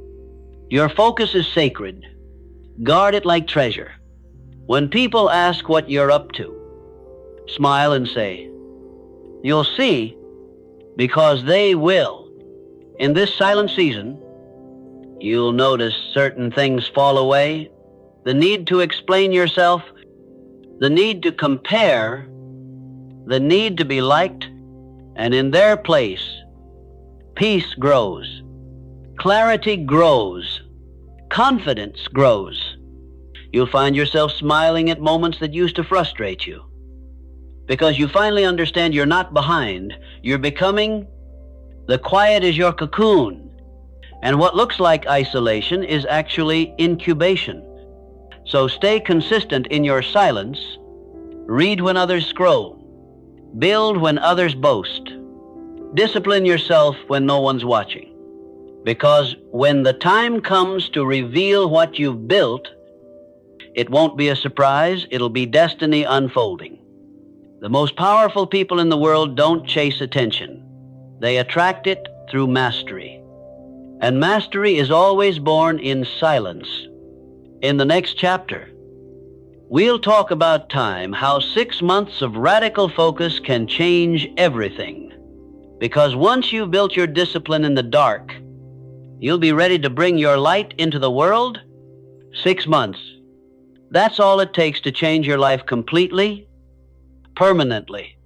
Your focus is sacred. Guard it like treasure. When people ask what you're up to, smile and say, "You'll see," because they will. In this silent season, you'll notice certain things fall away. The need to explain yourself, the need to compare, the need to be liked, and in their place, peace grows, clarity grows, confidence grows. You'll find yourself smiling at moments that used to frustrate you, because you finally understand you're not behind, you're becoming. The quiet is your cocoon, and what looks like isolation is actually incubation. So stay consistent in your silence. Read when others scroll. Build when others boast. Discipline yourself when no one's watching. Because when the time comes to reveal what you've built, it won't be a surprise, it'll be destiny unfolding. The most powerful people in the world don't chase attention. They attract it through mastery. And mastery is always born in silence. In the next chapter, we'll talk about time, how 6 months of radical focus can change everything. Because once you've built your discipline in the dark, you'll be ready to bring your light into the world. 6 months. That's all it takes to change your life completely, permanently,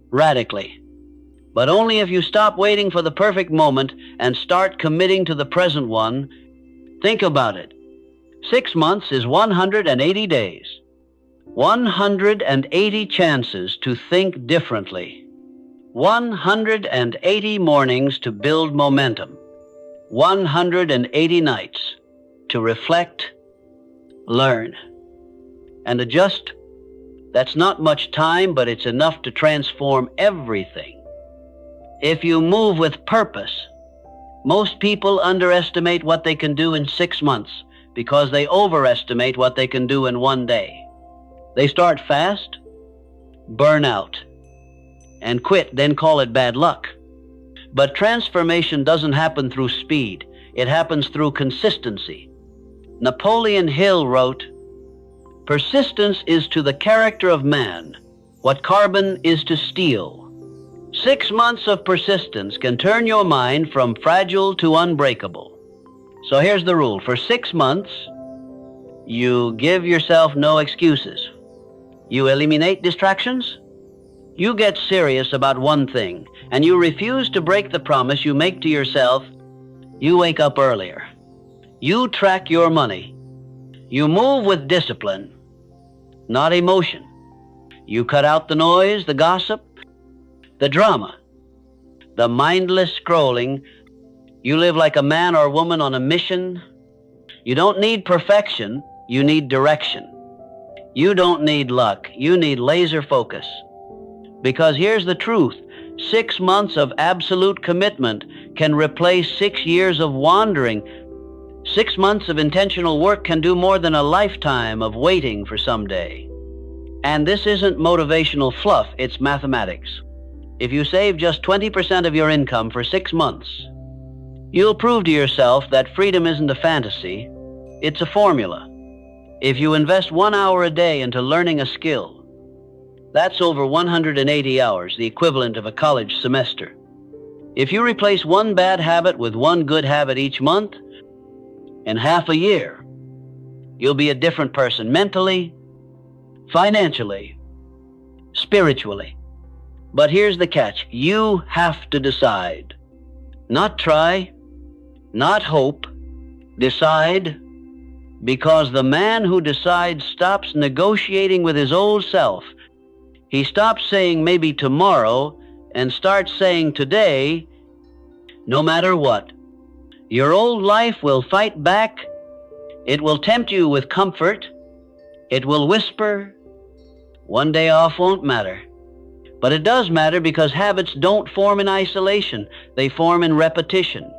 radically. But only if you stop waiting for the perfect moment and start committing to the present one. Think about it. 6 months is 180 days. 180 chances to think differently. 180 mornings to build momentum. 180 nights to reflect, learn, and adjust. That's not much time, but it's enough to transform everything. If you move with purpose, most people underestimate what they can do in 6 months because they overestimate what they can do in 1 day. They start fast, burn out, and quit, then call it bad luck. But transformation doesn't happen through speed. It happens through consistency. Napoleon Hill wrote, "Persistence is to the character of man what carbon is to steel." 6 months of persistence can turn your mind from fragile to unbreakable. So here's the rule. For 6 months, You give yourself no excuses. You eliminate distractions. You get serious about one thing, and you refuse to break the promise you make to yourself. You wake up earlier. You track your money. You move with discipline, not emotion. You cut out the noise, the gossip, the drama, the mindless scrolling. You live like a man or woman on a mission. You don't need perfection, you need direction. You don't need luck, you need laser focus. Because here's the truth, 6 months of absolute commitment can replace 6 years of wandering. 6 months of intentional work can do more than a lifetime of waiting for someday. And this isn't motivational fluff, it's mathematics. If you save just 20% of your income for 6 months, you'll prove to yourself that freedom isn't a fantasy, it's a formula. If you invest 1 hour a day into learning a skill, that's over 180 hours, the equivalent of a college semester. If you replace one bad habit with one good habit each month, in half a year, you'll be a different person mentally, financially, spiritually. But here's the catch. You have to decide. Not try, not hope. Decide, because the man who decides stops negotiating with his old self. He stops saying maybe tomorrow and starts saying today, no matter what. Your old life will fight back. It will tempt you with comfort. It will whisper, one day off won't matter. But it does matter because habits don't form in isolation. They form in repetition.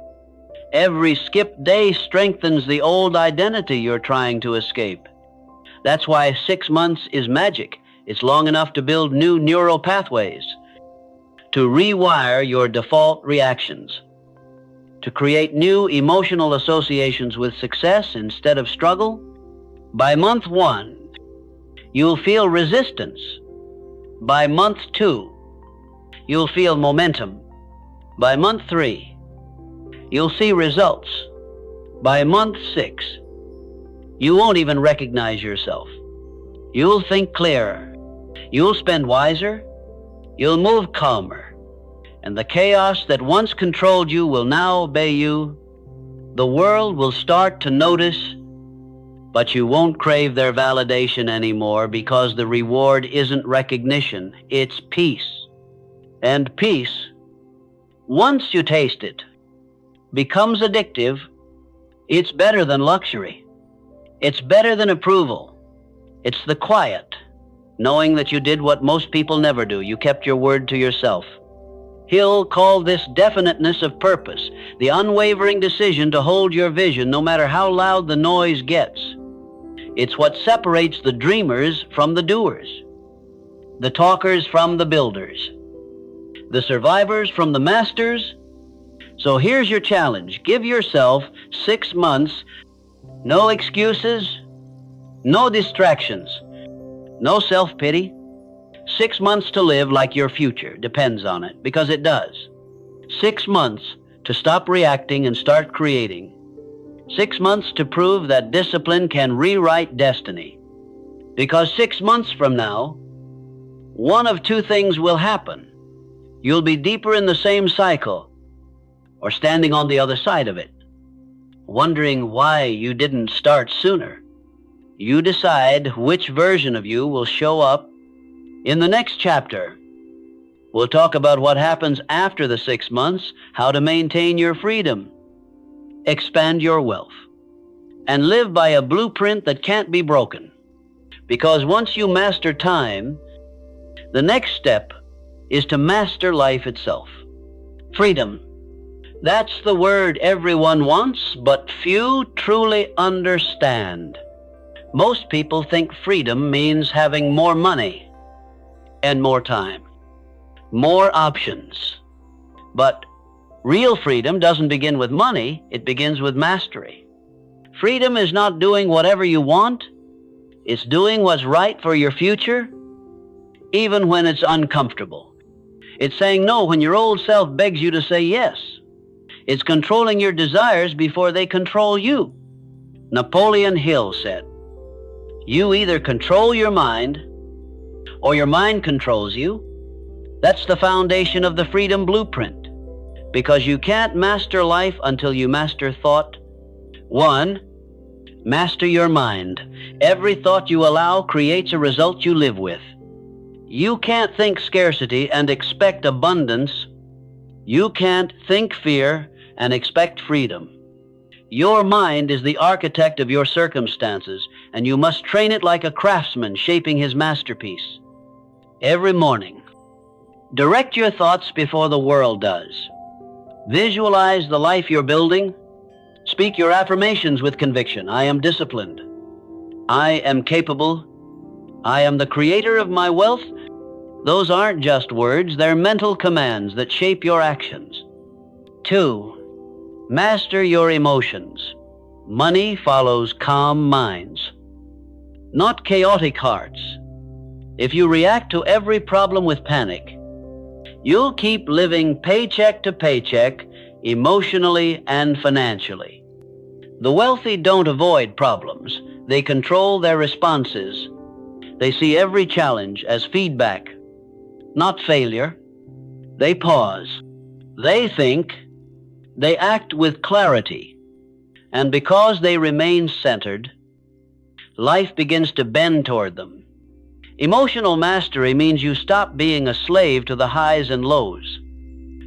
Every skipped day strengthens the old identity you're trying to escape. That's why 6 months is magic. It's long enough to build new neural pathways, to rewire your default reactions, to create new emotional associations with success instead of struggle. By month 1, you'll feel resistance. By month 2, you'll feel momentum. By month 3, you'll see results. By month 6, you won't even recognize yourself. You'll think clearer. You'll spend wiser. You'll move calmer. And the chaos that once controlled you will now obey you. The world will start to notice, but you won't crave their validation anymore because the reward isn't recognition, it's peace. And peace, once you taste it, becomes addictive. It's better than luxury. It's better than approval. It's the quiet, knowing that you did what most people never do. You kept your word to yourself. Hill called this definiteness of purpose, the unwavering decision to hold your vision no matter how loud the noise gets. It's what separates the dreamers from the doers, the talkers from the builders, the survivors from the masters. So here's your challenge. Give yourself 6 months, no excuses, no distractions, no self-pity. 6 months to live like your future depends on it, because it does. 6 months to stop reacting and start creating. 6 months to prove that discipline can rewrite destiny. Because 6 months from now, one of two things will happen. You'll be deeper in the same cycle, or standing on the other side of it, wondering why you didn't start sooner. You decide which version of you will show up. In the next chapter, we'll talk about what happens after the 6 months, how to maintain your freedom, expand your wealth, and live by a blueprint that can't be broken. Because once you master time, the next step is to master life itself. Freedom. That's the word everyone wants, but few truly understand. Most people think freedom means having more money and more time, more options. But real freedom doesn't begin with money, it begins with mastery. Freedom is not doing whatever you want, it's doing what's right for your future, even when it's uncomfortable. It's saying no when your old self begs you to say yes. It's controlling your desires before they control you. Napoleon Hill said, You either control your mind or your mind controls you. That's the foundation of the Freedom Blueprint, because you can't master life until you master thought. 1. Master your mind. Every thought you allow creates a result you live with. You can't think scarcity and expect abundance. You can't think fear and expect freedom. Your mind is the architect of your circumstances, and you must train it like a craftsman shaping his masterpiece. Every morning, direct your thoughts before the world does. Visualize the life you're building. Speak your affirmations with conviction. I am disciplined. I am capable. I am the creator of my wealth. Those aren't just words, they're mental commands that shape your actions. 2. Master your emotions. Money follows calm minds, not chaotic hearts. If you react to every problem with panic, you'll keep living paycheck to paycheck, emotionally and financially. The wealthy don't avoid problems. They control their responses. They see every challenge as feedback, not failure. They pause. They think. They act with clarity. And because they remain centered, life begins to bend toward them. Emotional mastery means you stop being a slave to the highs and lows.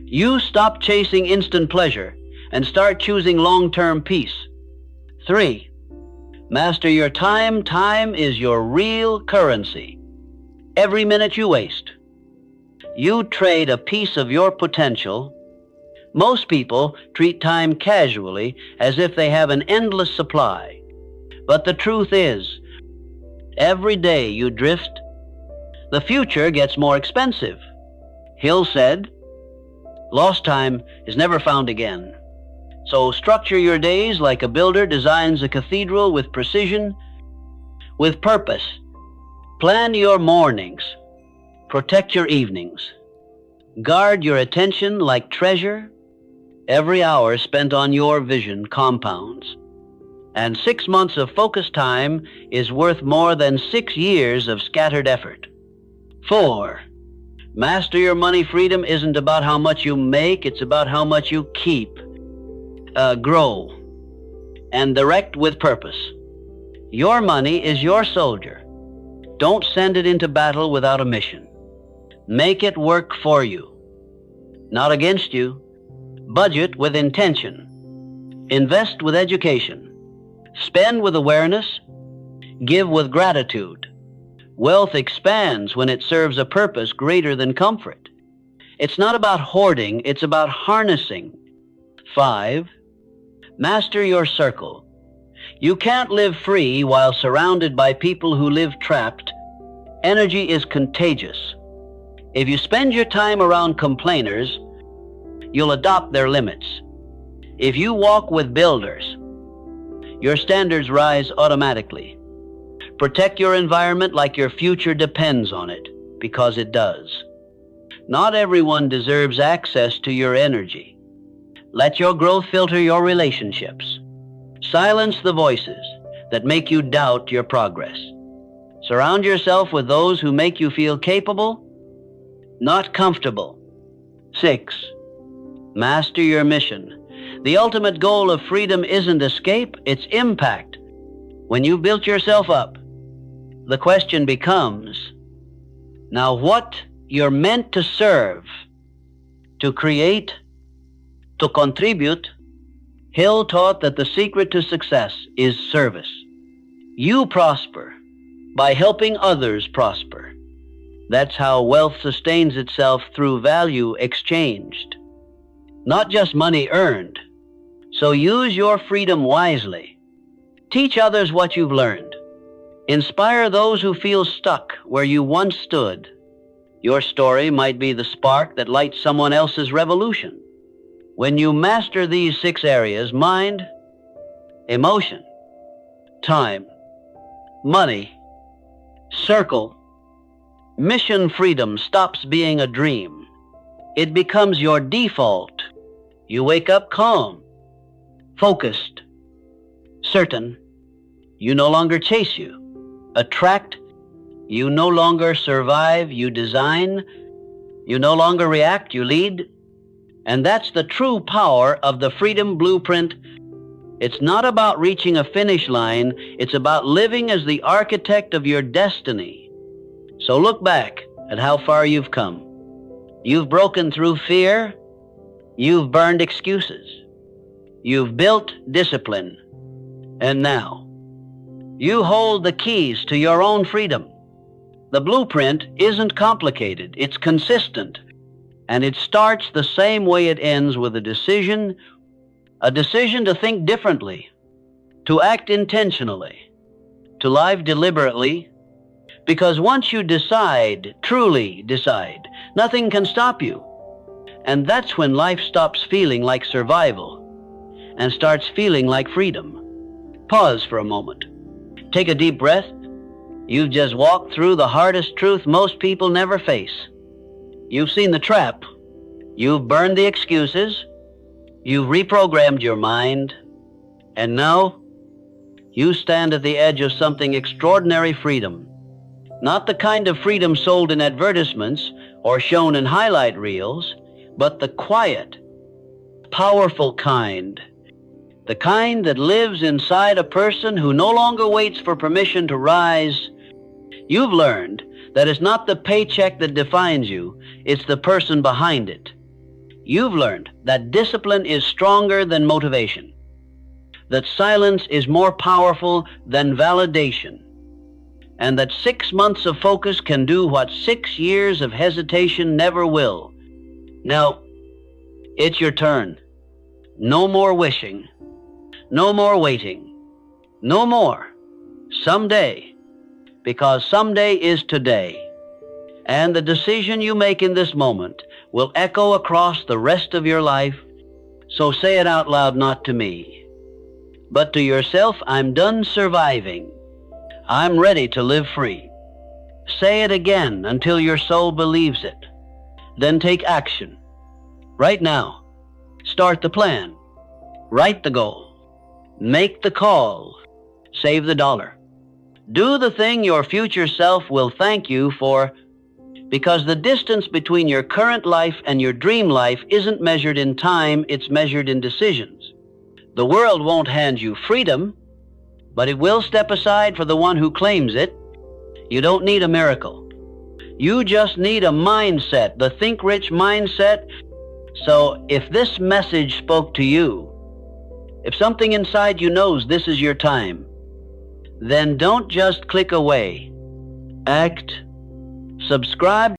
You stop chasing instant pleasure and start choosing long-term peace. 3. Master your time. Time is your real currency. Every minute you waste, you trade a piece of your potential. Most people treat time casually as if they have an endless supply. But the truth is, every day you drift, the future gets more expensive. Hill said, "Lost time is never found again." So structure your days like a builder designs a cathedral with precision, with purpose. Plan your mornings. Protect your evenings. Guard your attention like treasure. Every hour spent on your vision compounds. And 6 months of focused time is worth more than 6 years of scattered effort. 4. Master your money. Freedom isn't about how much you make, it's about how much you keep, grow, and direct with purpose. Your money is your soldier. Don't send it into battle without a mission. Make it work for you, not against you. Budget with intention. Invest with education. Spend with awareness. Give with gratitude. Wealth expands when it serves a purpose greater than comfort. It's not about hoarding, it's about harnessing. 5. Master your circle. You can't live free while surrounded by people who live trapped. Energy is contagious. If you spend your time around complainers, you'll adopt their limits. If you walk with builders, your standards rise automatically. Protect your environment like your future depends on it, because it does. Not everyone deserves access to your energy. Let your growth filter your relationships. Silence the voices that make you doubt your progress. Surround yourself with those who make you feel capable, not comfortable. 6. Master your mission. The ultimate goal of freedom isn't escape, it's impact. When you've built yourself up, the question becomes, now what you're meant to serve, to create, to contribute. Hill taught that the secret to success is service. You prosper by helping others prosper. That's how wealth sustains itself, through value exchanged, not just money earned. So use your freedom wisely. Teach others what you've learned. Inspire those who feel stuck where you once stood. Your story might be the spark that lights someone else's revolution. When you master these 6 areas, mind, emotion, time, money, circle, mission, freedom stops being a dream. It becomes your default. You wake up calm, focused, certain. You no longer chase you. attract. You no longer survive, you design. You no longer react, you lead. And that's the true power of the Freedom Blueprint. It's not about reaching a finish line, it's about living as the architect of your destiny. So look back at how far you've come. You've broken through fear. You've burned excuses. You've built discipline. And now, you hold the keys to your own freedom. The blueprint isn't complicated, it's consistent. And it starts the same way it ends, with a decision to think differently, to act intentionally, to live deliberately. Because once you decide, truly decide, nothing can stop you. And that's when life stops feeling like survival and starts feeling like freedom. Pause for a moment. Take a deep breath. You've just walked through the hardest truth most people never face. You've seen the trap. You've burned the excuses. You've reprogrammed your mind. And now, you stand at the edge of something extraordinary freedom. Not the kind of freedom sold in advertisements or shown in highlight reels, but the quiet, powerful kind. The kind that lives inside a person who no longer waits for permission to rise. You've learned that it's not the paycheck that defines you, it's the person behind it. You've learned that discipline is stronger than motivation, that silence is more powerful than validation, and that 6 months of focus can do what 6 years of hesitation never will. Now, it's your turn. No more wishing. No more waiting. No more someday, because someday is today. And the decision you make in this moment will echo across the rest of your life. So say it out loud, not to me, but to yourself. I'm done surviving. I'm ready to live free. Say it again until your soul believes it. Then take action. Right now. Start the plan. Write the goal. Make the call. Save the dollar. Do the thing your future self will thank you for, because the distance between your current life and your dream life isn't measured in time, it's measured in decisions. The world won't hand you freedom, but it will step aside for the one who claims it. You don't need a miracle. You just need a mindset, the think rich mindset. So if this message spoke to you, if something inside you knows this is your time, then don't just click away. Act. Subscribe